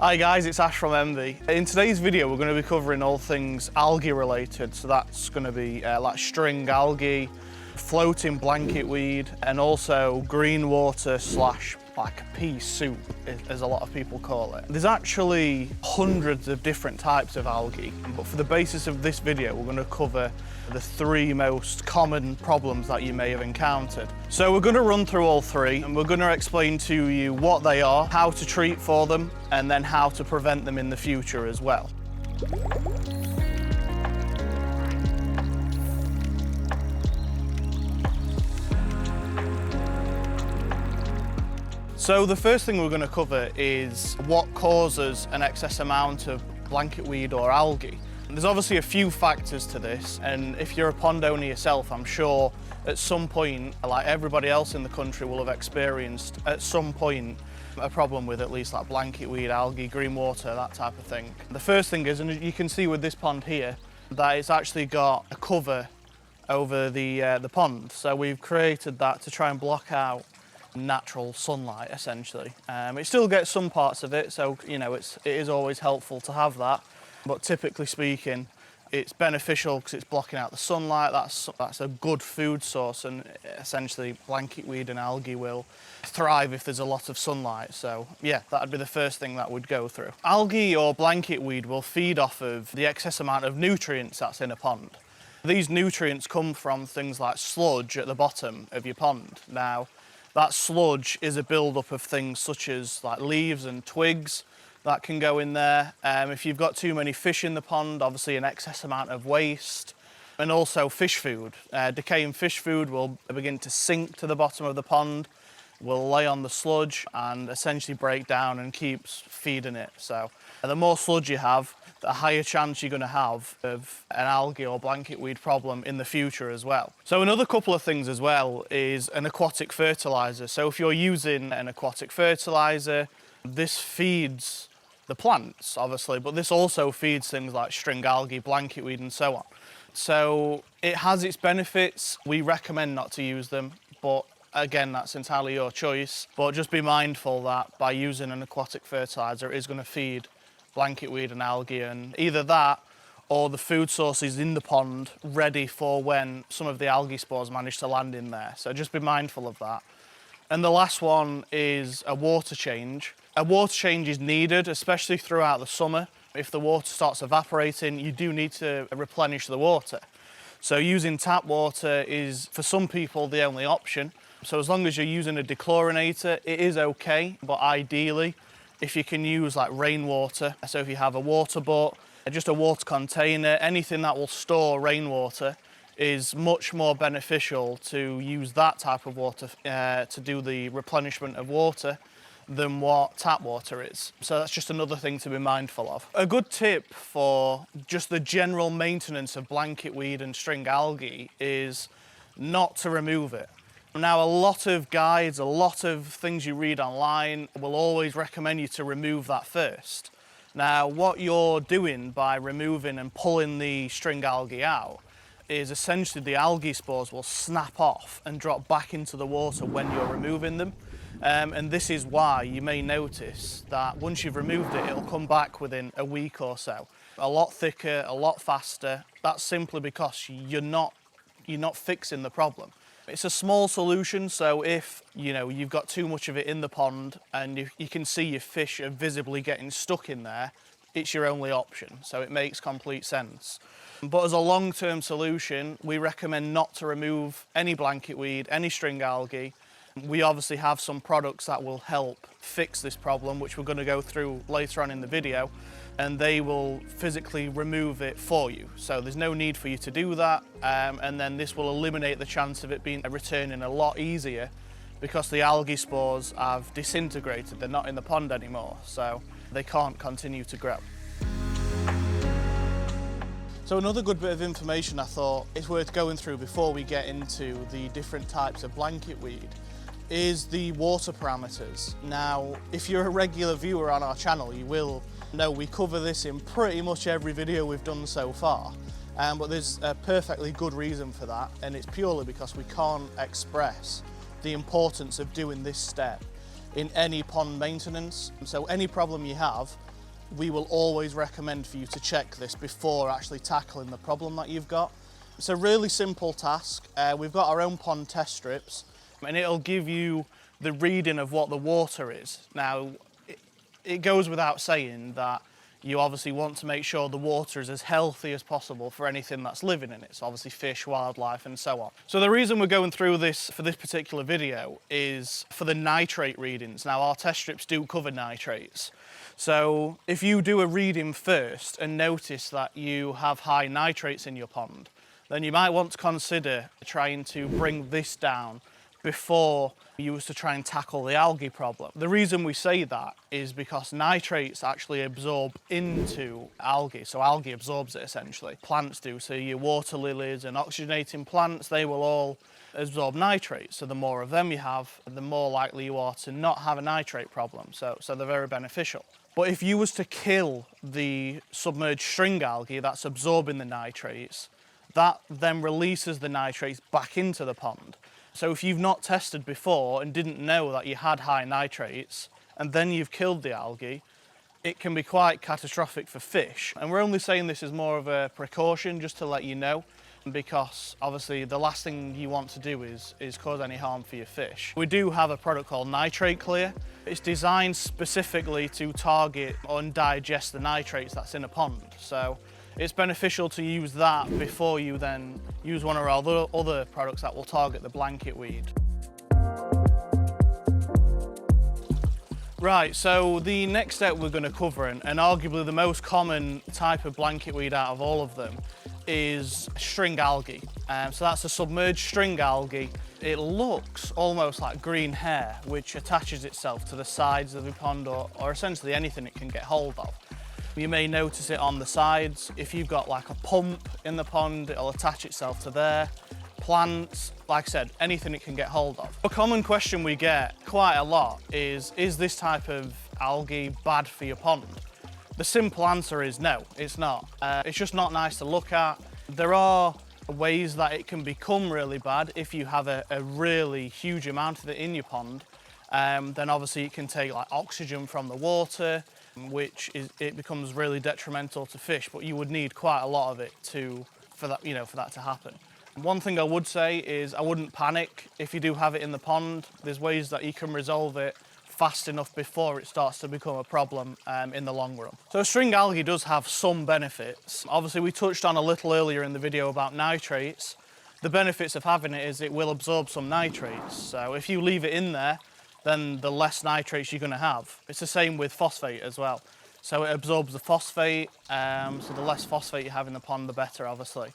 Hi guys, it's Ash from envii. In today's video we're going to be covering all things algae related, so that's going to be like string algae, floating blanket weed, and also green water slash like pea soup, as a lot of people call it. There's actually hundreds of different types of algae, but for the basis of this video we're going to cover the three most common problems that you may have encountered. So we're going to run through all three and we're going to explain to you what they are, how to treat for them, and then how to prevent them in the future as well. So the first thing we're going to cover is what causes an excess amount of blanket weed or algae. There's obviously a few factors to this, and if you're a pond owner yourself, I'm sure at some point, like everybody else in the country will have experienced at some point a problem with at least like blanket weed, algae, green water, that type of thing. The first thing is, and you can see with this pond here, that it's actually got a cover over the pond. So we've created that to try and block out natural sunlight essentially. It still gets some parts of it, so you know it is always helpful to have that, but typically speaking it's beneficial because it's blocking out the sunlight. That's a good food source, and essentially blanket weed and algae will thrive if there's a lot of sunlight. So yeah, that'd be the first thing that would go through. Algae or blanket weed will feed off of the excess amount of nutrients that's in a pond. These nutrients come from things like sludge at the bottom of your pond. Now that sludge is a build-up of things such as like leaves and twigs that can go in there. If you've got too many fish in the pond, obviously an excess amount of waste, and also fish food. Decaying fish food will begin to sink to the bottom of the pond, will lay on the sludge and essentially break down and keeps feeding it. So the more sludge you have, the higher chance you're going to have of an algae or blanket weed problem in the future as well. So another couple of things as well is an aquatic fertilizer. So if you're using an aquatic fertilizer, this feeds the plants obviously, but this also feeds things like string algae, blanket weed and so on. So it has its benefits. We recommend not to use them, but again, that's entirely your choice. But just be mindful that by using an aquatic fertilizer, it is going to feed blanket weed and algae, and either that or the food sources in the pond ready for when some of the algae spores manage to land in there. So just be mindful of that. And the last one is a water change. A water change is needed, especially throughout the summer. If the water starts evaporating, you do need to replenish the water. So using tap water is, for some people, the only option. So as long as you're using a dechlorinator, it is okay, but ideally, if you can use like rainwater, so if you have a water butt, just a water container, anything that will store rainwater, is much more beneficial to use that type of water to do the replenishment of water than what tap water is. So that's just another thing to be mindful of. A good tip for just the general maintenance of blanket weed and string algae is not to remove it. Now, a lot of guides, a lot of things you read online will always recommend you to remove that first. Now, what you're doing by removing and pulling the string algae out is essentially the algae spores will snap off and drop back into the water when you're removing them. And this is why you may notice that once you've removed it, it'll come back within a week or so. A lot thicker, a lot faster. That's simply because you're not fixing the problem. It's a small solution, so if you've got too much of it in the pond and you can see your fish are visibly getting stuck in there, it's your only option, so it makes complete sense. But as a long-term solution, we recommend not to remove any blanket weed, any string algae. We obviously have some products that will help fix this problem, which we're going to go through later on in the video, and they will physically remove it for you. So there's no need for you to do that, and then this will eliminate the chance of it being returning a lot easier because the algae spores have disintegrated. They're not in the pond anymore, so they can't continue to grow. So another good bit of information I thought is worth going through before we get into the different types of blanket weed is the water parameters. Now, if you're a regular viewer on our channel, you will know we cover this in pretty much every video we've done so far. But there's a perfectly good reason for that, and it's purely because we can't express the importance of doing this step in any pond maintenance. So any problem you have, we will always recommend for you to check this before actually tackling the problem that you've got. It's a really simple task. We've got our own pond test strips, and it'll give you the reading of what the water is. Now, it goes without saying that you obviously want to make sure the water is as healthy as possible for anything that's living in it. So obviously fish, wildlife, and so on. So the reason we're going through this for this particular video is for the nitrate readings. Now, our test strips do cover nitrates. So if you do a reading first and notice that you have high nitrates in your pond, then you might want to consider trying to bring this down before you was to try and tackle the algae problem. The reason we say that is because nitrates actually absorb into algae, so algae absorbs it essentially. Plants do, so your water lilies and oxygenating plants, they will all absorb nitrates. So the more of them you have, the more likely you are to not have a nitrate problem. So they're very beneficial. But if you was to kill the submerged string algae that's absorbing the nitrates, that then releases the nitrates back into the pond. So if you've not tested before and didn't know that you had high nitrates, and then you've killed the algae, it can be quite catastrophic for fish. And we're only saying this as more of a precaution, just to let you know, because obviously the last thing you want to do is cause any harm for your fish. We do have a product called Nitrate Clear. It's designed specifically to target and digest the nitrates that's in a pond. So it's beneficial to use that before you then use one of our other products that will target the blanket weed. Right, so the next step we're going to cover, and arguably the most common type of blanket weed out of all of them, is string algae. So that's a submerged string algae. It looks almost like green hair, which attaches itself to the sides of the pond or essentially anything it can get hold of. You may notice it on the sides. If you've got like a pump in the pond, it'll attach itself to there. Plants, like I said, anything it can get hold of. A common question we get quite a lot is this type of algae bad for your pond? The simple answer is no, it's not. It's just not nice to look at. There are ways that it can become really bad if you have a really huge amount of it in your pond. Then obviously it can take like oxygen from the water, which it becomes really detrimental to fish, but you would need quite a lot of it for that to happen. One thing I would say is I wouldn't panic if you do have it in the pond. There's ways that you can resolve it fast enough before it starts to become a problem in the long run. So string algae does have some benefits. Obviously we touched on a little earlier in the video about nitrates. The benefits of having it is it will absorb some nitrates. So if you leave it in there, then the less nitrates you're going to have. It's the same with phosphate as well. So it absorbs the phosphate, so the less phosphate you have in the pond, the better, obviously.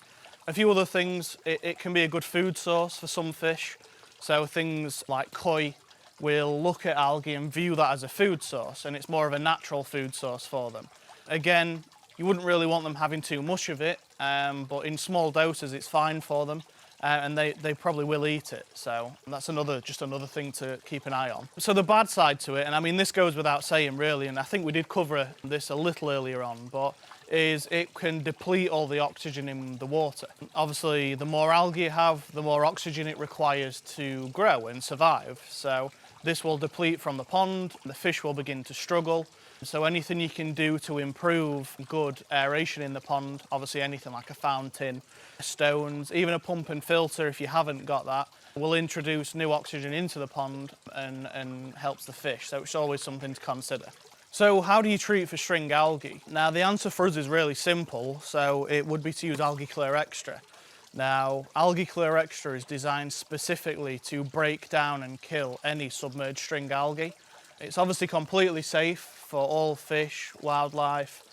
A few other things, it can be a good food source for some fish. So things like koi will look at algae and view that as a food source, and it's more of a natural food source for them. Again, you wouldn't really want them having too much of it, but in small doses it's fine for them. And they probably will eat it. So that's just another thing to keep an eye on. So the bad side to it, and I mean this goes without saying really, and I think we did cover this a little earlier on, but is it can deplete all the oxygen in the water. Obviously the more algae you have, the more oxygen it requires to grow and survive. So this will deplete from the pond, the fish will begin to struggle. So anything you can do to improve good aeration in the pond, obviously anything like a fountain, stones, even a pump and filter if you haven't got that, will introduce new oxygen into the pond and helps the fish. So it's always something to consider. So how do you treat for string algae? Now the answer for us is really simple, so it would be to use Algae Clear Extra. Now, Algae Clear Extra is designed specifically to break down and kill any submerged string algae. It's obviously completely safe for all fish, wildlife,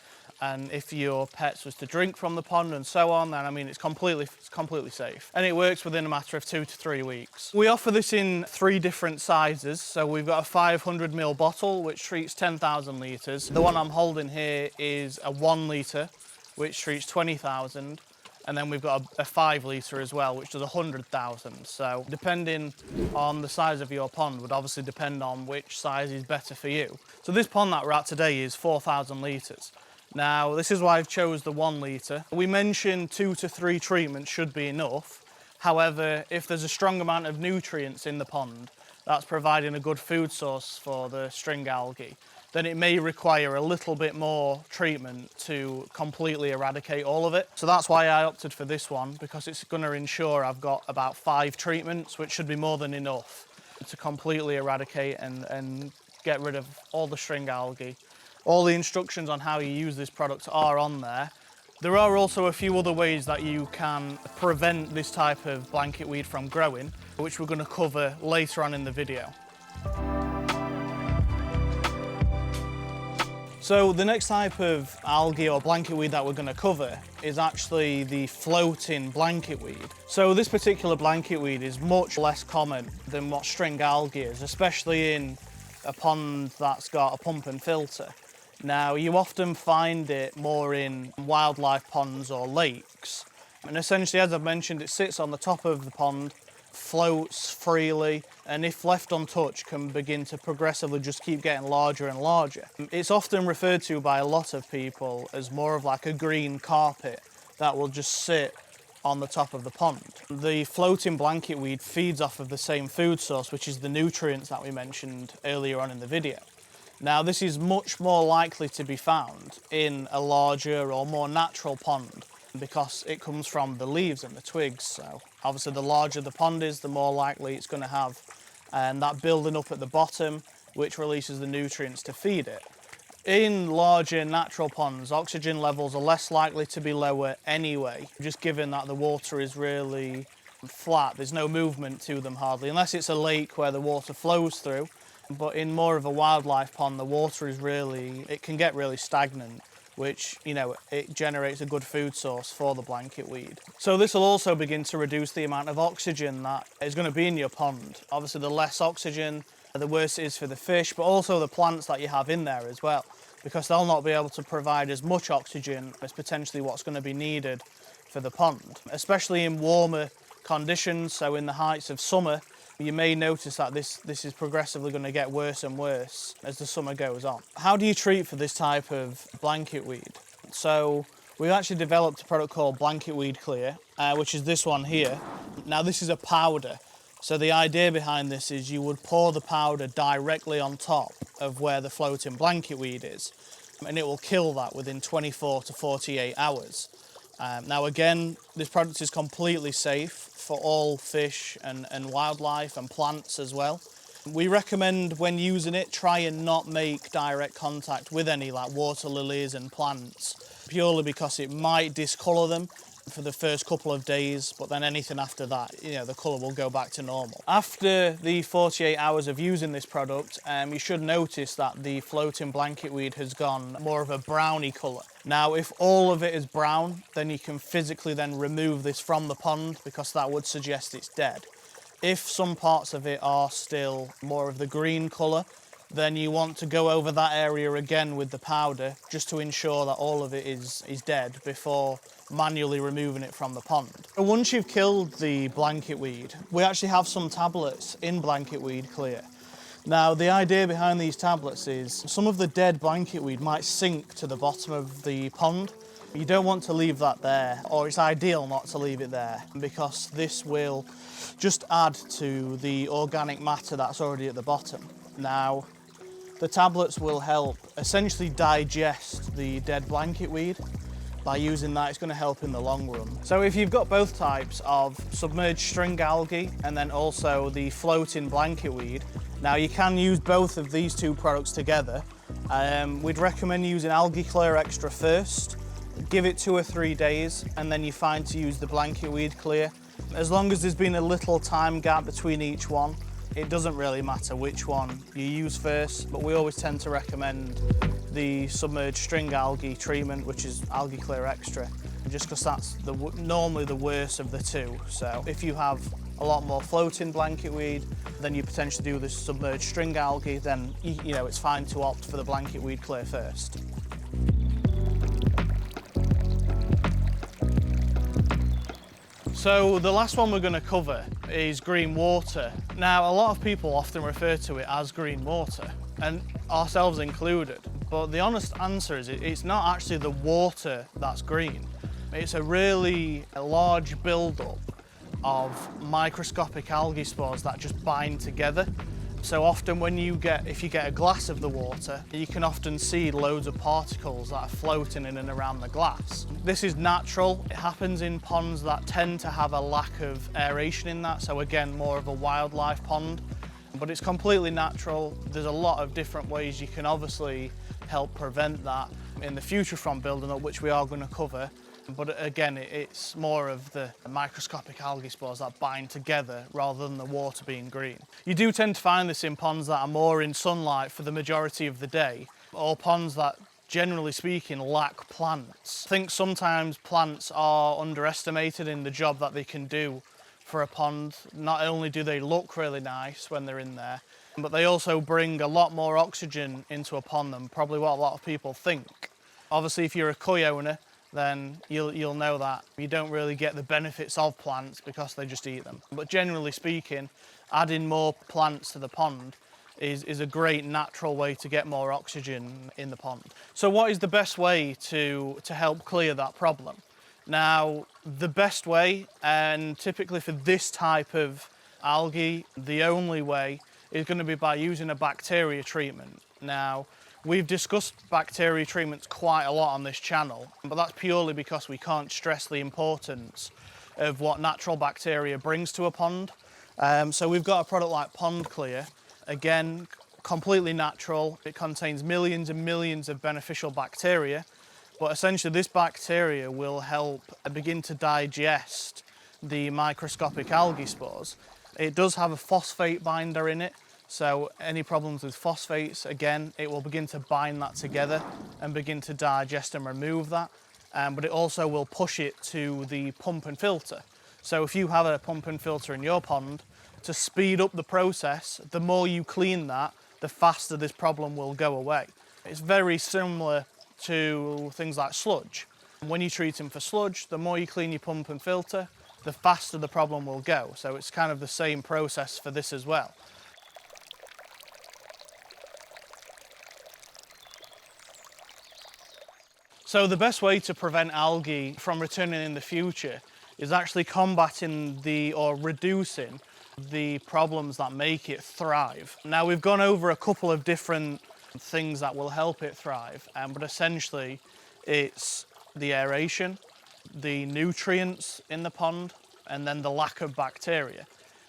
and if your pets was to drink from the pond and so on, then I mean it's completely safe. And it works within a matter of 2 to 3 weeks. We offer this in 3 different sizes. So we've got a 500ml bottle, which treats 10,000 litres. The one I'm holding here is a 1 litre, which treats 20,000. And then we've got a 5 litre as well, which does 100,000. So depending on the size of your pond would obviously depend on which size is better for you. So this pond that we're at today is 4,000 litres. Now, this is why I've chose the 1 litre. We mentioned 2 to 3 treatments should be enough. However, if there's a strong amount of nutrients in the pond, that's providing a good food source for the string algae. then it may require a little bit more treatment to completely eradicate all of it. So that's why I opted for this one, because it's going to ensure I've got about 5 treatments, which should be more than enough to completely eradicate and get rid of all the string algae. All the instructions on how you use this product are on there. There are also a few other ways that you can prevent this type of blanket weed from growing, which we're going to cover later on in the video. So the next type of algae or blanket weed that we're going to cover is actually the floating blanket weed. So this particular blanket weed is much less common than what string algae is, especially in a pond that's got a pump and filter. Now, you often find it more in wildlife ponds or lakes. And essentially, as I've mentioned, it sits on the top of the pond, floats freely, and if left untouched, can begin to progressively just keep getting larger and larger. It's often referred to by a lot of people as more of like a green carpet that will just sit on the top of the pond. The floating blanket weed feeds off of the same food source, which is the nutrients that we mentioned earlier on in the video. Now, this is much more likely to be found in a larger or more natural pond because it comes from the leaves and the twigs. So obviously the larger the pond is, the more likely it's going to have that building up at the bottom, which releases the nutrients to feed it. In larger natural ponds, oxygen levels are less likely to be lower anyway, just given that the water is really flat. There's no movement to them hardly, unless it's a lake where the water flows through. But in more of a wildlife pond, the water is it can get really stagnant, which, it generates a good food source for the blanket weed. So this will also begin to reduce the amount of oxygen that is going to be in your pond. Obviously, the less oxygen, the worse it is for the fish, but also the plants that you have in there as well, because they'll not be able to provide as much oxygen as potentially what's going to be needed for the pond, especially in warmer conditions. So in the heights of summer, you may notice that this is progressively going to get worse and worse as the summer goes on. How do you treat for this type of blanket weed? So we've actually developed a product called Blanket Weed Clear, which is this one here. Now this is a powder. So the idea behind this is you would pour the powder directly on top of where the floating blanket weed is, and it will kill that within 24 to 48 hours. Now again, this product is completely safe for all fish and wildlife and plants as well. We recommend when using it, try and not make direct contact with any like water lilies and plants, purely because it might discolour them for the first couple of days, but then anything after that, the colour will go back to normal. After the 48 hours of using this product, you should notice that the floating blanket weed has gone more of a browny colour. Now, if all of it is brown, then you can physically then remove this from the pond, because that would suggest it's dead. If some parts of it are still more of the green colour, then you want to go over that area again with the powder, just to ensure that all of it is dead before manually removing it from the pond. Once you've killed the blanket weed, we actually have some tablets in Blanket Weed Clear. Now, the idea behind these tablets is some of the dead blanket weed might sink to the bottom of the pond. You don't want to leave that there, or it's ideal not to leave it there, because this will just add to the organic matter that's already at the bottom. Now, the tablets will help essentially digest the dead blanket weed. By using that, it's going to help in the long run. So if you've got both types of submerged string algae and then also the floating blanket weed, now you can use both of these two products together. We'd recommend using Algae Clear Extra first, give it 2 or 3 days, and then you're fine to use the Blanket Weed Clear. As long as there's been a little time gap between each one, it doesn't really matter which one you use first, but we always tend to recommend the submerged string algae treatment, which is Algae Clear Extra, just because that's normally the worst of the two. So if you have a lot more floating blanket weed, then you potentially do the submerged string algae, then it's fine to opt for the Blanket Weed Clear first. So the last one we're going to cover is green water. Now, a lot of people often refer to it as green water, and ourselves included. But the honest answer is it's not actually the water that's green. It's a really large build-up of microscopic algae spores that just bind together. So often if you get a glass of the water, you can often see loads of particles that are floating in and around the glass. This is natural. It happens in ponds that tend to have a lack of aeration in that, so again, more of a wildlife pond. But it's completely natural. There's a lot of different ways you can obviously help prevent that in the future from building up, which we are going to cover. But again, it's more of the microscopic algae spores that bind together rather than the water being green. You do tend to find this in ponds that are more in sunlight for the majority of the day, or ponds that, generally speaking, lack plants. I think sometimes plants are underestimated in the job that they can do for a pond. Not only do they look really nice when they're in there, but they also bring a lot more oxygen into a pond than probably what a lot of people think. Obviously, if you're a koi owner, then you'll know that you don't really get the benefits of plants because they just eat them. But generally speaking, adding more plants to the pond is a great natural way to get more oxygen in the pond. So what is the best way to help clear that problem? Now, the best way, and typically for this type of algae, the only way is going to be by using a bacteria treatment. Now, we've discussed bacteria treatments quite a lot on this channel, but that's purely because we can't stress the importance of what natural bacteria brings to a pond. So we've got a product like Pond Clear, again, completely natural. It contains millions and millions of beneficial bacteria, but essentially this bacteria will help begin to digest the microscopic algae spores. It does have a phosphate binder in it, so any problems with phosphates, again, it will begin to bind that together and begin to digest and remove that. But it also will push it to the pump and filter. So if you have a pump and filter in your pond, to speed up the process, the more you clean that, the faster this problem will go away. It's very similar to things like sludge. When you're treating for sludge, the more you clean your pump and filter, the faster the problem will go. So it's kind of the same process for this as well. So the best way to prevent algae from returning in the future is actually combating or reducing the problems that make it thrive. Now, we've gone over a couple of different things that will help it thrive, but essentially it's the aeration, the nutrients in the pond, and then the lack of bacteria.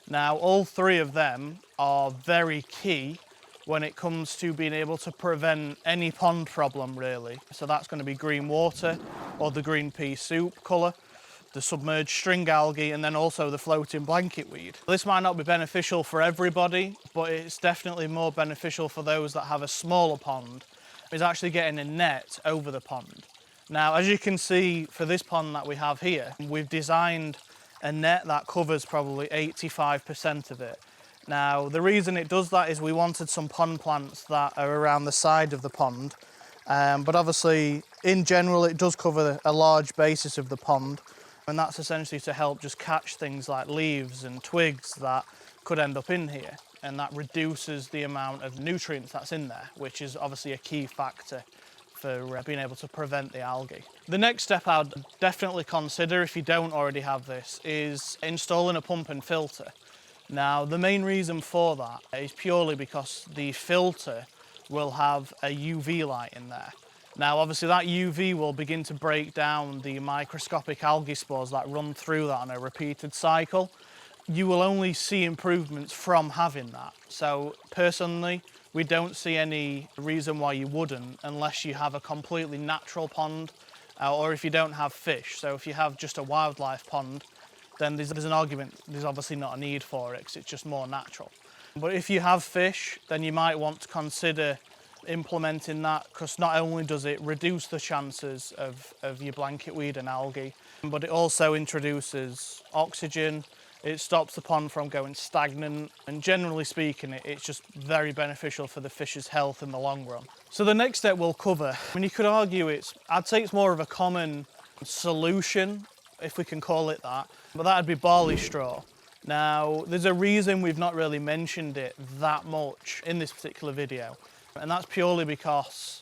Now, all three of them are very key when it comes to being able to prevent any pond problem, really. So that's going to be green water or the green pea soup colour, the submerged string algae, and then also the floating blanket weed. This might not be beneficial for everybody, but it's definitely more beneficial for those that have a smaller pond, is actually getting a net over the pond. Now, as you can see for this pond that we have here, we've designed a net that covers probably 85% of it. Now, the reason it does that is we wanted some pond plants that are around the side of the pond, but obviously, in general, it does cover a large basis of the pond, and that's essentially to help just catch things like leaves and twigs that could end up in here, and that reduces the amount of nutrients that's in there, which is obviously a key factor for being able to prevent the algae. The next step I'd definitely consider, if you don't already have this, is installing a pump and filter. Now, the main reason for that is purely because the filter will have a UV light in there. Now, obviously that UV will begin to break down the microscopic algae spores that run through that on a repeated cycle. You will only see improvements from having that. So personally, we don't see any reason why you wouldn't unless you have a completely natural pond or if you don't have fish. So if you have just a wildlife pond, then there's an argument, there's obviously not a need for it because it's just more natural. But if you have fish, then you might want to consider implementing that, because not only does it reduce the chances of your blanket weed and algae, but it also introduces oxygen, it stops the pond from going stagnant, and generally speaking, it's just very beneficial for the fish's health in the long run. So the next step we'll cover, I mean, you could argue I'd say it's more of a common solution, if we can call it that, but that'd be barley straw. Now, there's a reason we've not really mentioned it that much in this particular video, and that's purely because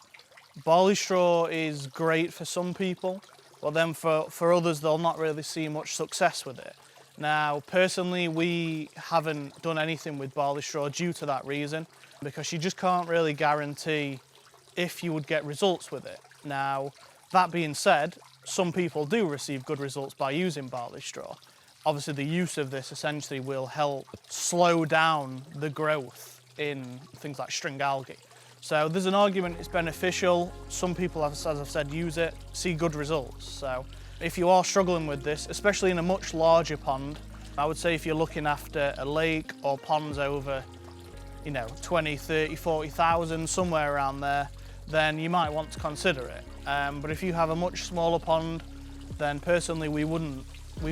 barley straw is great for some people, but then for others, they'll not really see much success with it. Now, personally, we haven't done anything with barley straw due to that reason, because you just can't really guarantee if you would get results with it. Now, that being said, some people do receive good results by using barley straw. Obviously, the use of this essentially will help slow down the growth in things like string algae. So there's an argument it's beneficial. Some people, as I've said, use it, see good results. So if you are struggling with this, especially in a much larger pond, I would say if you're looking after a lake or ponds over, 20, 30, 40,000, somewhere around there, then you might want to consider it. But if you have a much smaller pond, then personally we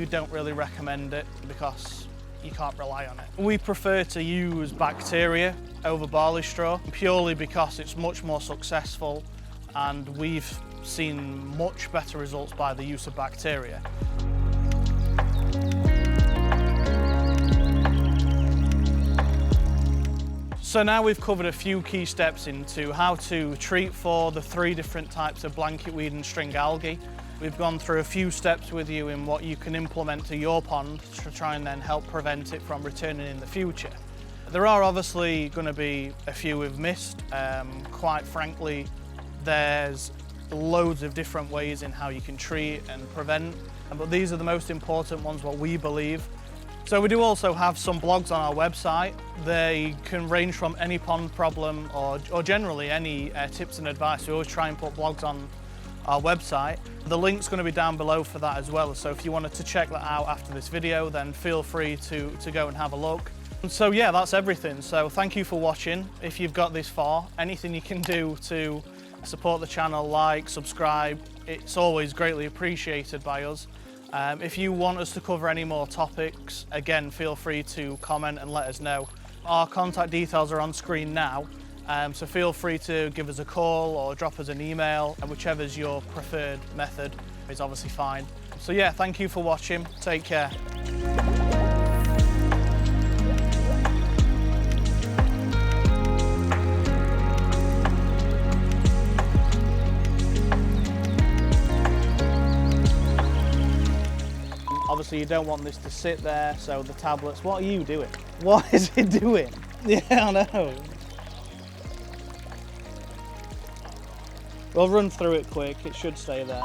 don't really recommend it because you can't rely on it. We prefer to use bacteria over barley straw purely because it's much more successful and we've seen much better results by the use of bacteria. So now we've covered a few key steps into how to treat for the 3 different types of blanket weed and string algae. We've gone through a few steps with you in what you can implement to your pond to try and then help prevent it from returning in the future. There are obviously going to be a few we've missed. Quite frankly, there's loads of different ways in how you can treat and prevent, but these are the most important ones, what we believe. So we do also have some blogs on our website. They can range from any pond problem or generally any tips and advice. We always try and put blogs on our website. The link's going to be down below for that as well. So if you wanted to check that out after this video, then feel free to go and have a look. And so yeah, that's everything. So thank you for watching. If you've got this far, anything you can do to support the channel, like, subscribe, it's always greatly appreciated by us. If you want us to cover any more topics, again, feel free to comment and let us know. Our contact details are on screen now, so feel free to give us a call or drop us an email, and whichever's your preferred method is obviously fine. So yeah, thank you for watching. Take care. Obviously you don't want this to sit there, so the tablets, what are you doing? What is it doing? Yeah, I know. We'll run through it quick, it should stay there.